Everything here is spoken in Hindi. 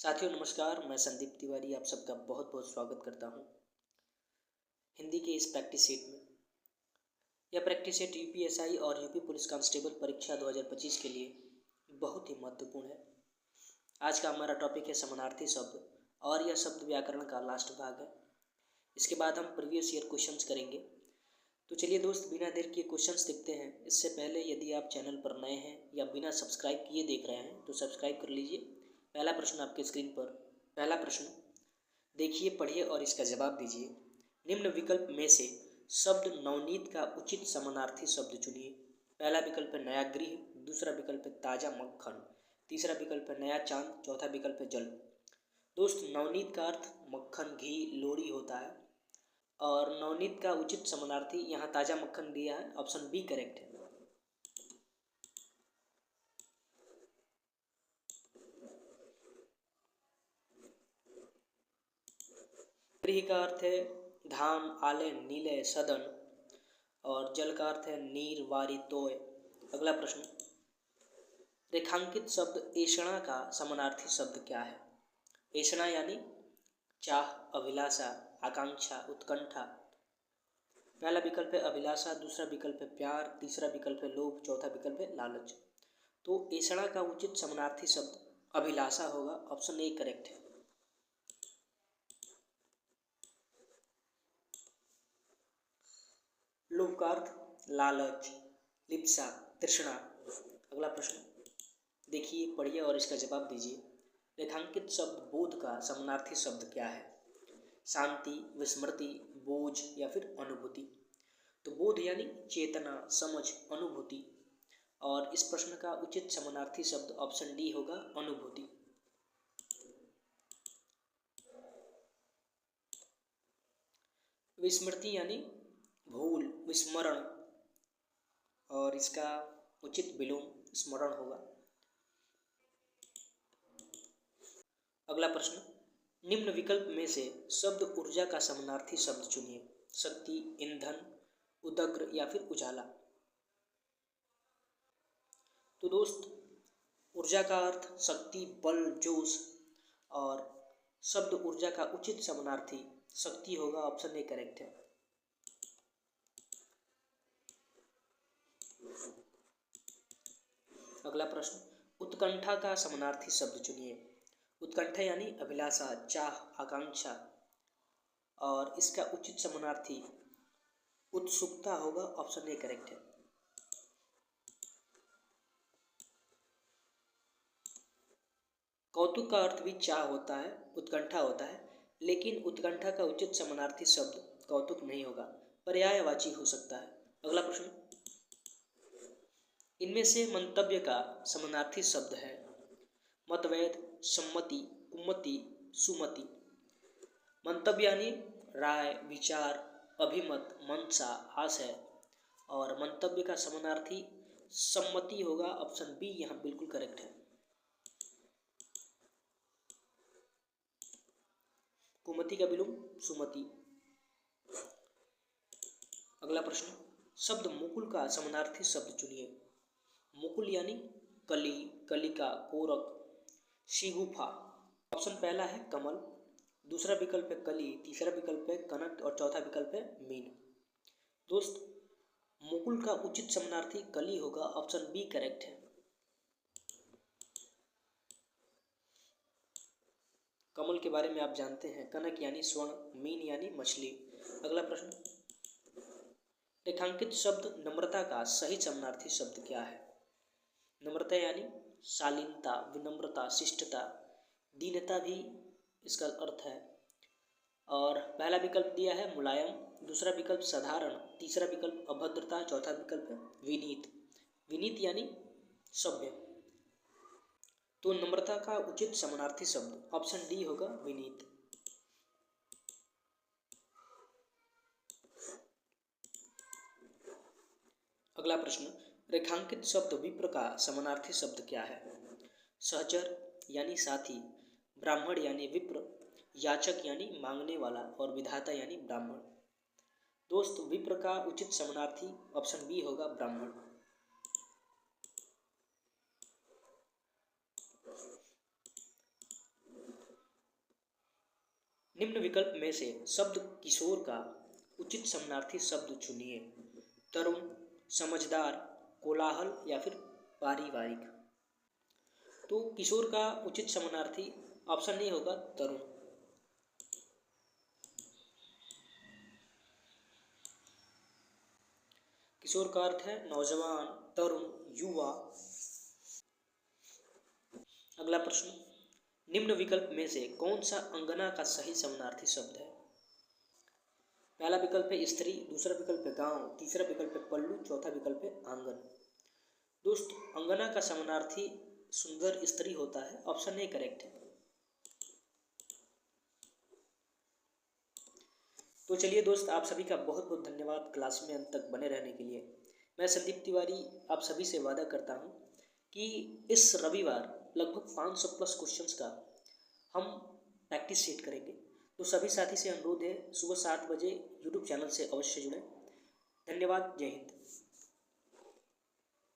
साथियों नमस्कार, मैं संदीप तिवारी आप सबका बहुत बहुत स्वागत करता हूँ हिंदी के इस प्रैक्टिस सेट में। यह प्रैक्टिस सेट यूपीएसआई और यूपी पुलिस कांस्टेबल परीक्षा 2025 के लिए बहुत ही महत्वपूर्ण है। आज का हमारा टॉपिक है समानार्थी शब्द और यह शब्द व्याकरण का लास्ट भाग है। इसके बाद हम प्रीवियस ईयर क्वेश्चंस करेंगे। तो चलिए दोस्त, बिना देर किए क्वेश्चंस देखते हैं। इससे पहले यदि आप चैनल पर नए हैं या बिना सब्सक्राइब किए देख रहे हैं तो सब्सक्राइब कर लीजिए। पहला प्रश्न आपके स्क्रीन पर। पहला प्रश्न देखिए, पढ़िए और इसका जवाब दीजिए। निम्न विकल्प में से शब्द नवनीत का उचित समानार्थी शब्द चुनिए। पहला विकल्प है नया गृह, दूसरा विकल्प है ताजा मक्खन, तीसरा विकल्प है नया चांद, चौथा विकल्प है जल। दोस्त, नवनीत का अर्थ मक्खन, घी, लोरी होता है और नवनीत का उचित समानार्थी यहाँ ताजा मक्खन दिया है। ऑप्शन बी करेक्ट है। गृह का अर्थ है धाम, आलय, निलय, सदन और जल का अर्थ है नीर, वारी, तोय। अगला प्रश्न, रेखांकित शब्द ऐषणा का समानार्थी शब्द क्या है? ऐषणा यानी चाह, अभिलाषा, आकांक्षा, उत्कंठा। पहला विकल्प है अभिलाषा, दूसरा विकल्प है प्यार, तीसरा विकल्प है लोभ, चौथा विकल्प है लालच। तो ऐषणा का उचित समानार्थी शब्द अभिलाषा होगा। ऑप्शन ए करेक्ट है। लोभ का अर्थ लालच, लिप्सा, तृष्णा। अगला प्रश्न देखिए, पढ़िए और इसका जवाब दीजिए। रेखांकित शब्द बोध का समानार्थी शब्द क्या है? शांति, विस्मृति, बोझ या फिर अनुभूति। तो बोध यानी चेतना, समझ, अनुभूति और इस प्रश्न का उचित समानार्थी शब्द ऑप्शन डी होगा, अनुभूति। विस्मृति यानी भूल, विस्मरण और इसका उचित विलोम स्मरण होगा। अगला प्रश्न, निम्न विकल्प में से शब्द ऊर्जा का समानार्थी शब्द चुनिए। शक्ति, ईंधन, उदग्र या फिर उजाला। तो दोस्त, ऊर्जा का अर्थ शक्ति, बल, जोश और शब्द ऊर्जा का उचित समानार्थी शक्ति होगा। ऑप्शन ए करेक्ट है। अगला प्रश्न, उत्कंठा का समानार्थी शब्द चुनिए। उत्कंठा यानी अभिलाषा, चाह, आकांक्षा और इसका उचित समानार्थी उत्सुकता होगा। ऑप्शन ए करेक्ट है। कौतुक का अर्थ भी चाह होता है, उत्कंठा होता है, लेकिन उत्कंठा का उचित समानार्थी शब्द कौतुक नहीं होगा, पर्यायवाची हो सकता है। अगला प्रश्न, इनमें से मंतव्य का समानार्थी शब्द है मतभेद, सम्मति, कुमति, सुमति। मंतव्य यानी राय, विचार, अभिमत, मंशा, आशय और मंतव्य का समानार्थी सम्मति होगा। ऑप्शन बी यहाँ बिल्कुल करेक्ट है। कुमति का विलोम सुमति। अगला प्रश्न, शब्द मुकुल का समानार्थी शब्द चुनिए। मुकुल यानी कली, कलिका, कोरक, शिगुफा। ऑप्शन पहला है कमल, दूसरा विकल्प है कली, तीसरा विकल्प है कनक और चौथा विकल्प है मीन। दोस्त, मुकुल का उचित समानार्थी कली होगा। ऑप्शन बी करेक्ट है। कमल के बारे में आप जानते हैं, कनक यानी स्वर्ण, मीन यानी मछली। अगला प्रश्न, रेखांकित शब्द नम्रता का सही समानार्थी शब्द क्या है? नम्रता यानी शालीनता, विनम्रता, शिष्टता, दीनता भी इसका अर्थ है। और पहला विकल्प दिया है मुलायम, दूसरा विकल्प साधारण, तीसरा विकल्प अभद्रता, चौथा विकल्प है विनीत। विनीत यानी सभ्य। तो नम्रता का उचित समानार्थी शब्द ऑप्शन डी होगा, विनीत। अगला प्रश्न, रेखांकित शब्द विप्र का समानार्थी शब्द क्या है? सहचर यानी साथी, ब्राह्मण यानी विप्र, याचक यानी मांगने वाला और विधाता यानी ब्राह्मण। दोस्त, विप्र का उचित समानार्थी ऑप्शन बी होगा, ब्राह्मण। निम्न विकल्प में से शब्द किशोर का उचित समानार्थी शब्द चुनिए। तरुण, समझदार, कोलाहल या फिर पारिवारिक। तो किशोर का उचित समानार्थी ऑप्शन ए होगा तरुण। किशोर का अर्थ है नौजवान, तरुण, युवा। अगला प्रश्न, निम्न विकल्प में से कौन सा अंगना का सही समानार्थी शब्द है? पहला विकल्प है स्त्री, दूसरा विकल्प है गांव, तीसरा विकल्प है पल्लू, चौथा विकल्प है आंगन। दोस्त, अंगना का समानार्थी सुंदर स्त्री होता है, ऑप्शन ए करेक्ट है। तो चलिए दोस्त, आप सभी का बहुत बहुत धन्यवाद क्लास में अंत तक बने रहने के लिए। मैं संदीप तिवारी आप सभी से वादा करता हूँ कि इस रविवार लगभग 500 प्लस क्वेश्चंस का हम प्रैक्टिस सेट करेंगे। तो सभी साथी से अनुरोध है, सुबह 7 बजे यूट्यूब चैनल से अवश्य जुड़ें। धन्यवाद। जय हिंद।